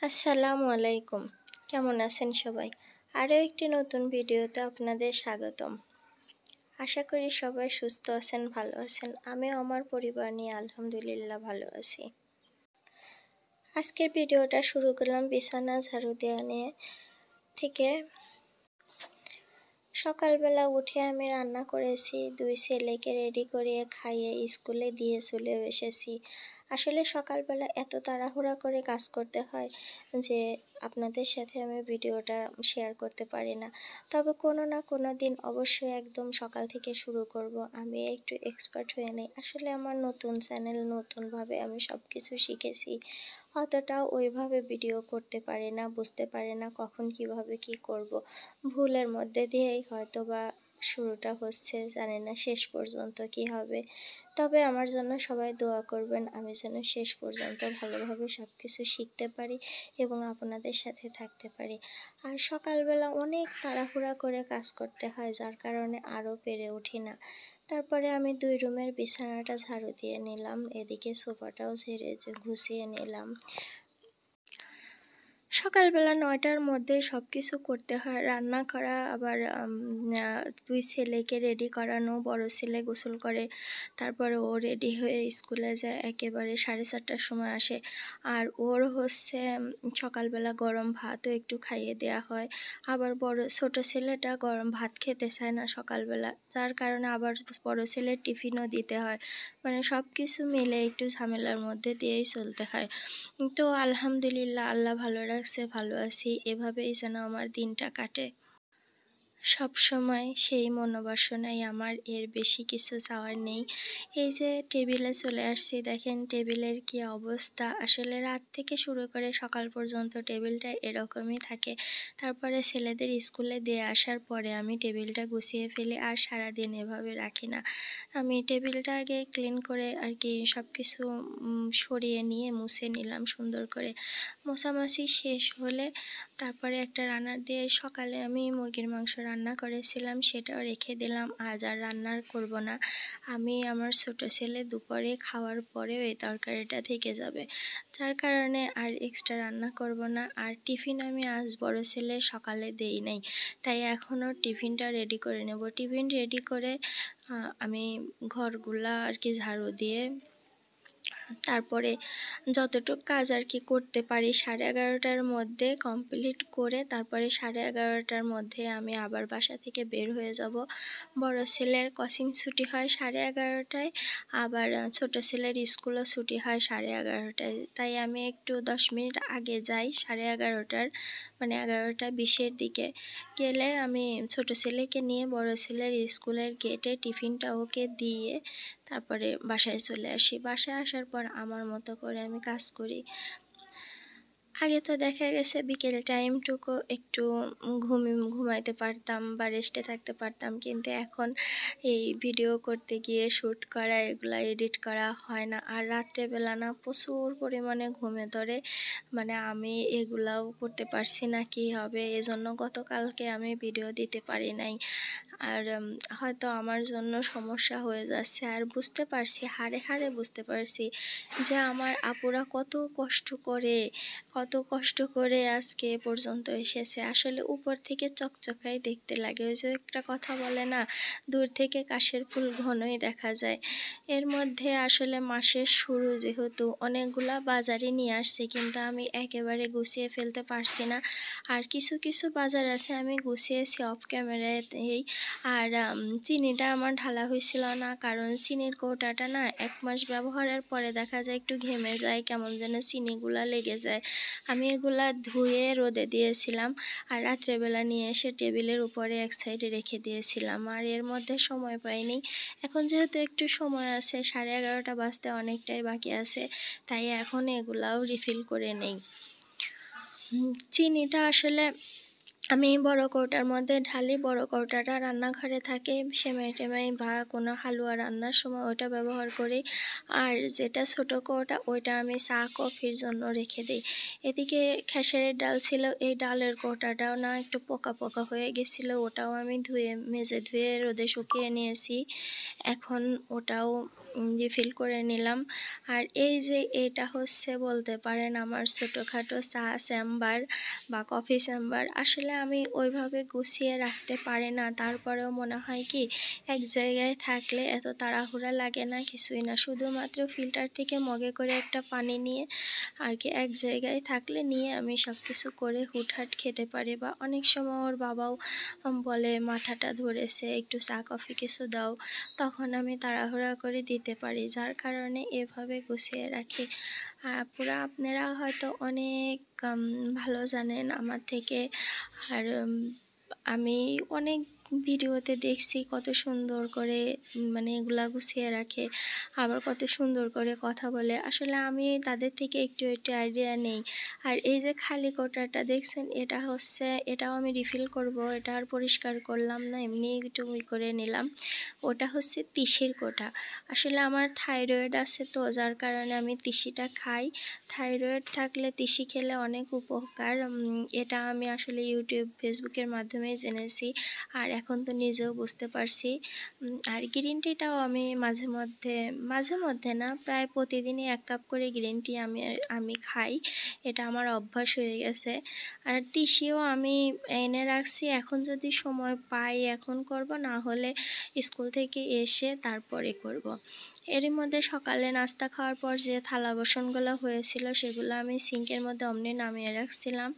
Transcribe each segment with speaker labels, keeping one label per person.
Speaker 1: আসসালামু আলাইকুম। কেমন আছেন সবাই? আরও একটি নতুন ভিডিওতে আপনাদের স্বাগতম। আশা করি সবাই সুস্থ আছেন, ভালো আছেন। আমিও আমার পরিবার নিয়ে আলহামদুলিল্লাহ ভালো আছি। আজকের ভিডিওটা শুরু করলাম বিছানা ঝাড়ু দেওয়া নিয়ে থেকে। সকালবেলা উঠে আমি রান্না করেছি, 2 ছেলেকে রেডি করিয়ে খাইয়ে স্কুলে দিয়ে চলেও এসেছি। আসলে সকালবেলা এত তাড়াহুড়া করে কাজ করতে হয় যে আপনাদের সাথে আমি ভিডিওটা শেয়ার করতে পারি না। তবে কোনো না কোনো দিন অবশ্যই একদম সকাল থেকে শুরু করব। আমি একটু এক্সপার্ট হয়ে নেই। আসলে আমার নতুন চ্যানেল, নতুনভাবে আমি সব কিছু শিখেছি। অতটাও ওইভাবে ভিডিও করতে পারি না, বুঝতে পারি না কখন কিভাবে কি করব। ভুলের মধ্যে দিয়েই হয়তোবা শুরুটা হচ্ছে, জানি না শেষ পর্যন্ত কি হবে। তবে আমার জন্য সবাই দোয়া করবেন, আমি যেন শেষ পর্যন্ত ভালোভাবে সব কিছু শিখতে পারি এবং আপনাদের সাথে থাকতে পারি। আর সকালবেলা অনেক তাড়াহুড়া করে কাজ করতে হয়, যার কারণে আরও পেরে উঠি না। তারপরে আমি 2 রুমের বিছানাটা ঝাড়ু দিয়ে নিলাম, এদিকে সোফাটাও ঝেড়ে গুছিয়ে নিলাম। সকালবেলা ৯টার মধ্যেই সব কিছু করতে হয়, রান্না করা, আবার 2 ছেলেকে রেডি করানো। বড় ছেলে গোসল করে, তারপরে ও রেডি হয়ে স্কুলে যায়, একেবারে 4:30টার সময় আসে। আর ওর হচ্ছে সকালবেলা গরম ভাতও একটু খাইয়ে দেওয়া হয়। আবার ছোট ছেলেটা গরম ভাত খেতে চায় না সকালবেলা, যার কারণে আবার বড় ছেলের টিফিনও দিতে হয়। মানে সব কিছু মিলে একটু ঝামেলার মধ্যে দিয়েই চলতে হয়। তো আলহামদুলিল্লাহ, আল্লাহ ভালো রাখছে, ভালো আছি। এভাবেই যেন আমার দিনটা কাটে। সবসময় সেই মনোবাসনাই আমার, এর বেশি কিছু চাওয়ার নেই। এই যে টেবিলে চলে আসছি, দেখেন টেবিলের কি অবস্থা। আসলে রাত থেকে শুরু করে সকাল পর্যন্ত টেবিলটা এরকমই থাকে। তারপরে ছেলেদের স্কুলে দিয়ে আসার পরে আমি টেবিলটা গুছিয়ে ফেলি, আর সারাদিন এভাবে রাখি না। আমি টেবিলটা আগে ক্লিন করে আর কি সব কিছু সরিয়ে নিয়ে মুছে নিলাম সুন্দর করে। মোছামাছি শেষ হলে তারপরে একটা রান্নার দিয়ে সকালে আমি মুরগির মাংস রান্না করেছিলাম, সেটাও রেখে দিলাম। আজ আর রান্না করব না। আমি আমার ছোট ছেলে দুপুরে খাওয়ার পরেও এই তরকারিটা থেকে যাবে, যার কারণে আর এক্সট্রা রান্না করব না। আর টিফিন আমি আজ বড় ছেলে সকালে দেই নাই, তাই এখনও টিফিনটা রেডি করে নেব। টিফিন রেডি করে আমি ঘরগুলা আর কি ঝাড়ু দিয়ে তারপরে যতটুকু কাজ আর কি করতে পারি 11:30টার মধ্যে কমপ্লিট করে, তারপরে 11:30টার মধ্যে আমি আবার বাসা থেকে বের হয়ে যাব। বড় ছেলের কোচিং ছুটি হয় 11:30টায়, আবার ছোট ছেলের স্কুলও ছুটি হয় 11:30টায়। তাই আমি একটু 10 মিনিট আগে যাই, 11:30টার মানে 11:20-এর দিকে গেলে আমি ছোট ছেলেকে নিয়ে বড় ছেলের স্কুলের গেটে টিফিনটা ওকে দিয়ে তারপরে বাসায় চলে আসি। বাসায় আসার পর আমার মতো করে আমি কাজ করি। আগে তো দেখা গেছে বিকেল টাইমটুকু একটু ঘুমাইতে পারতাম বা রেস্টে থাকতে পারতাম, কিন্তু এখন এই ভিডিও করতে গিয়ে শ্যুট করা, এগুলা এডিট করা হয় না। আর রাত্রেবেলা না প্রচুর পরিমাণে ঘুমে ধরে, মানে আমি এগুলাও করতে পারছি না কি হবে। এজন্য গতকালকে আমি ভিডিও দিতে পারি নাই। আর হয়তো আমার জন্য সমস্যা হয়ে যাচ্ছে। আর বুঝতে পারছি, হাড়ে হাড়ে বুঝতে পারছি যে আমার আপুরা কত কষ্ট করে আজকে এ পর্যন্ত এসেছে। আসলে উপর থেকে চকচকাই দেখতে লাগে, ওই যে একটা কথা বলে না, দূর থেকে কাশের ফুল ঘনই দেখা যায়। এর মধ্যে আসলে মাসের শুরু যেহেতু অনেকগুলা বাজারই নিয়ে আসছে, কিন্তু আমি একেবারে গুছিয়ে ফেলতে পারছি না। আর কিছু কিছু বাজার আছে আমি গুছিয়েছি অফ ক্যামেরাতেই। আর চিনিটা আমার ঢালা হয়েছিল না, কারণ চিনির কৌটাটা না 1 মাস ব্যবহারের পরে দেখা যায় একটু ঘেমে যায়, কেমন যেন চিনিগুলা লেগে যায়। আমি এগুলা ধুয়ে রোদে দিয়েছিলাম, আর রাত্রেবেলা নিয়ে এসে টেবিলের উপরে এক সাইডে রেখে দিয়েছিলাম। আর এর মধ্যে সময় পাইনি। এখন যেহেতু একটু সময় আছে, 11:30 বাজতে অনেকটাই বাকি আছে, তাই এখন এগুলাও রিফিল করে নেই। চিনিটা আসলে আমি বড় কৌটার মধ্যে ঢালি, বড় কৌটাটা রান্নাঘরে থাকে, সেমাই টেমাই বা কোনো হালুয়া রান্নার সময় ওটা ব্যবহার করি। আর যেটা ছোট কৌটা, ওইটা আমি চা কফির জন্য রেখে দিই। এদিকে খেসারির ডাল ছিল, এই ডালের কৌটাটাও না একটু পোকা পোকা হয়ে গেছিলো, ওটাও আমি মেজে ধুয়ে রোদে শুকিয়ে নিয়েছি। এখন ওটাও রিফিল করে নিলাম। আর এই যে এটা হচ্ছে বলতে পারেন আমার ছোটোখাটো চা চেম্বার বা কফি চেম্বার। আসলে আমি ওইভাবে গুছিয়ে রাখতে পারি না, তারপরেও মনে হয় কি এক জায়গায় থাকলে এত তাড়াহুড়া লাগে না, কিছুই না, শুধুমাত্র ফিল্টার থেকে মগে করে একটা পানি নিয়ে আর কি এক জায়গায় থাকলে নিয়ে আমি সব কিছু করে হুটহাট খেতে পারি। বা অনেক সময় ওর বাবাও বলে মাথাটা ধরেছে, একটু চা কফি কিছু দাও, তখন আমি তাড়াহুড়া করে দিতে পারি, যার কারণে এভাবে গুছিয়ে রাখি। পুরা আপনারা হয়তো অনেক ভালো জানেন আমার থেকে। আর আমি অনেক ভিডিওতে দেখছি কত সুন্দর করে মানে এগুলা গুছিয়ে রাখে, আবার কত সুন্দর করে কথা বলে। আসলে আমি তাদের থেকে একটু একটু আইডিয়া নেই। আর এই যে খালি কোটাটা দেখছেন, এটা হচ্ছে, এটাও আমি রিফিল করব, এটা আর পরিষ্কার করলাম না, এমনি একটু করে নিলাম। ওটা হচ্ছে তিসির কোটা। আসলে আমার থাইরয়েড আছে তো, যার কারণে আমি তিসিটা খাই। থাইরয়েড থাকলে তিসি খেলে অনেক উপকার, এটা আমি আসলে ইউটিউব ফেসবুকের মাধ্যমে জেনেছি, আর এখন তো নিজেও বুঝতে পারছি। আর গ্রিন টিটাও আমি মাঝে মধ্যে না, প্রায় প্রতিদিনই 1 কাপ করে গ্রিন টি আমি খাই, এটা আমার অভ্যাস হয়ে গেছে। আর তিসিও আমি এনে রাখছি, এখন যদি সময় পাই এখন করব, না হলে স্কুল থেকে এসে তারপরে করব। এরই মধ্যে সকালে নাস্তা খাওয়ার পর যে থালা বাসনগুলো হয়েছিল সেগুলো আমি সিঙ্কের মধ্যে অমনি নামিয়ে রাখছিলাম,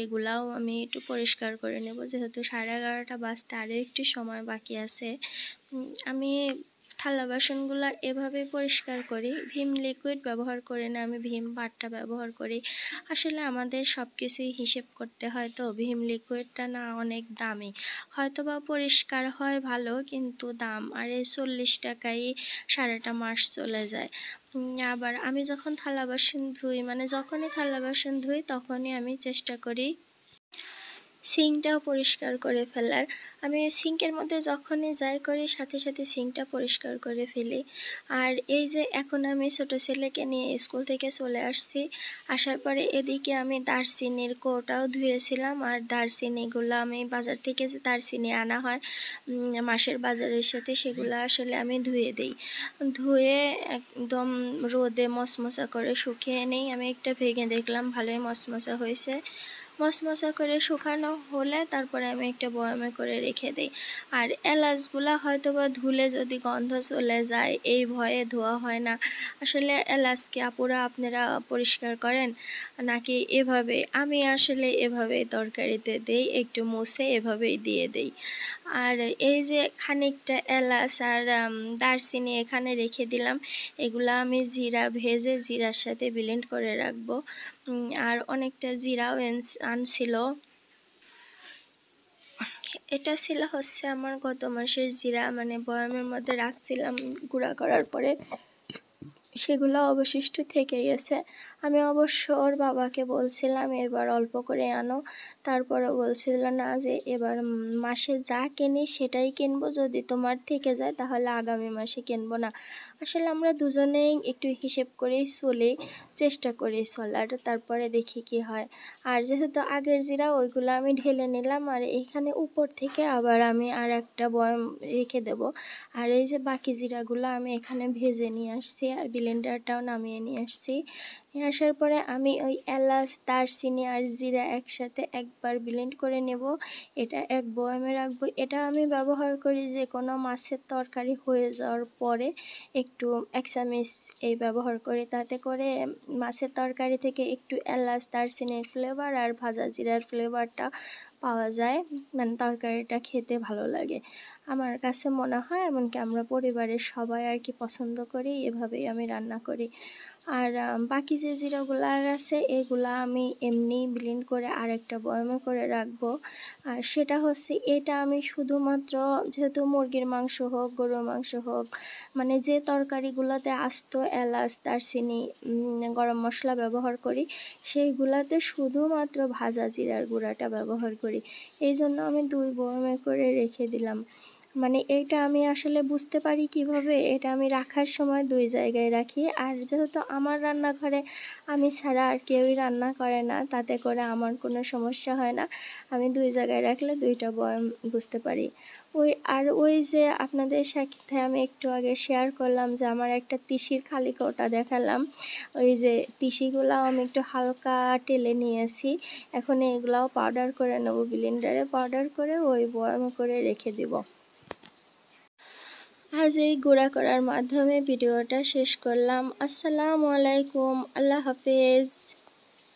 Speaker 1: এগুলাও আমি একটু পরিষ্কার করে নেব, যেহেতু 11:30 বাজতে আরও একটু সময় বাকি আছে। আমি থালা বাসনগুলো এভাবে পরিষ্কার করি, ভিম লিকুইড ব্যবহার করি না, আমি ভিম বারটা ব্যবহার করি। আসলে আমাদের সব কিছুই হিসেব করতে হয়, তো ভিম লিকুইডটা না অনেক দামি, হয়তো বা পরিষ্কার হয় ভালো, কিন্তু দাম, আর এই 40 টাকায় সারাটা মাস চলে যায়। আবার আমি যখন থালা বাসন ধুই, মানে যখনই থালা বাসন ধুই তখনই আমি চেষ্টা করি সিঙ্কটাও পরিষ্কার করে ফেলার। আমি সিঙ্কের মধ্যে যখনই যাই করি সাথে সাথে সিঙ্কটা পরিষ্কার করে ফেলি। আর এই যে এখন আমি ছোটো ছেলেকে নিয়ে স্কুল থেকে চলে আসছি, আসার পরে এদিকে আমি দারচিনির কোটাও ধুয়েছিলাম। আর দারচিনিগুলো আমি বাজার থেকে যে দারচিনি আনা হয় মাসের বাজারের সাথে, সেগুলো আসলে আমি ধুয়ে দিই, ধুয়ে একদম রোদে মচমচা করে শুকিয়ে নেই। আমি একটা ভেঙে দেখলাম ভালোই মচমচা হয়েছে, মচমচা করে শুকানো হলে তারপরে আমি একটা বয়ামে করে রেখে দিই। আর এলাচগুলা হয়তো বা ধুলে যদি গন্ধ চলে যায় এই ভয়ে ধোয়া হয় না। আসলে এলাচকে আপুরা আপনারা পরিষ্কার করেন নাকি এভাবে? আমি আসলে এভাবেই তরকারিতে দেই, একটু মুছে এভাবেই দিয়ে দেই। আর এই যে খানিকটা এলাচ আর দারচিনি এখানে রেখে দিলাম, এগুলা আমি জিরা ভেজে জিরার সাথে ব্লেন্ড করে রাখবো। আর অনেকটা জিরাও আনছিল, এটা ছিল হচ্ছে আমার গত মাসের জিরা, মানে বয়ামের মধ্যে রাখছিলাম গুঁড়া করার পরে, সেগুলো অবশিষ্ট থেকে গেছে। আমি অবশ্য ওর বাবাকে বলছিলাম এবার অল্প করে আনো, তারপরে বলছিল না, যে এবার মাসে যা কিনি সেটাই কিনবো, যদি তোমার থেকে যায় তাহলে আগামী মাসে কিনবো না। আসলে আমরা দুজনেই একটু হিসেব করেই চলি, চেষ্টা করি চলার, তারপরে দেখি কি হয়। আর যেহেতু আগের জিরা ওইগুলো আমি ঢেলে নিলাম, আর এখানে উপর থেকে আবার আমি আর একটা বয়াম রেখে দেব। আর এই যে বাকি জিরাগুলো আমি এখানে ভেজে নিয়ে আসছি, আর ব্লেন্ডারটাও নামিয়ে নিয়ে আসছি। নিয়ে আসার পরে আমি ওই এলাচ দারচিনি আর জিরা একসাথে একবার ব্লেন্ড করে নেব, এটা এক বয়ামে রাখবো। এটা আমি ব্যবহার করি যে কোনো মাছের তরকারি হয়ে যাওয়ার পরে একটু 1 চামচ এই ব্যবহার করি, তাতে করে মাছের তরকারি থেকে একটু এলাচ দারচিনির ফ্লেভার আর ভাজা জিরার ফ্লেভারটা পাওয়া যায়, মানে তরকারিটা খেতে ভালো লাগে আমার কাছে মনে হয়। এমনকি আমরা পরিবারের সবাই আর কি পছন্দ করি, এভাবেই আমি রান্না করি। আর বাকি যে জিরাগুলো আছে এগুলা আমি এমনি ব্লেন্ড করে আরেকটা বয়ামে করে রাখবো। আর সেটা হচ্ছে, এটা আমি শুধুমাত্র যেহেতু মুরগির মাংস হোক গরুর মাংস হোক, মানে যে তরকারিগুলোতে আস্ত এলাচ দারচিনি গরম মশলা ব্যবহার করি, সেইগুলাতে শুধুমাত্র ভাজা জিরার গুঁড়াটা ব্যবহার করি। এই জন্য আমি 2 বয়ামে করে রেখে দিলাম। মানে এইটা আমি আসলে বুঝতে পারি কিভাবে, এটা আমি রাখার সময় 2 জায়গায় রাখি। আর যেহেতু আমার রান্নাঘরে আমি ছাড়া আর কেউই রান্না করে না, তাতে করে আমার কোনো সমস্যা হয় না। আমি 2 জায়গায় রাখলে 2 টা বয়াম বুঝতে পারি। ওই যে আপনাদের সাথে আমি একটু আগে শেয়ার করলাম যে আমার একটা তিসির খালি কৌটা দেখালাম। ওই যে তিসিগুলাও আমি একটু হালকা টেলে নিয়েছি। এখন এগুলাও পাউডার করে নেব, ব্লেন্ডারে পাউডার করে ওই বয়ামে করে রেখে দিব। আজ এই গুঁড়া করার মাধ্যমে ভিডিওটা শেষ করলাম। আসসালামু আলাইকুম, আল্লাহ হাফেজ।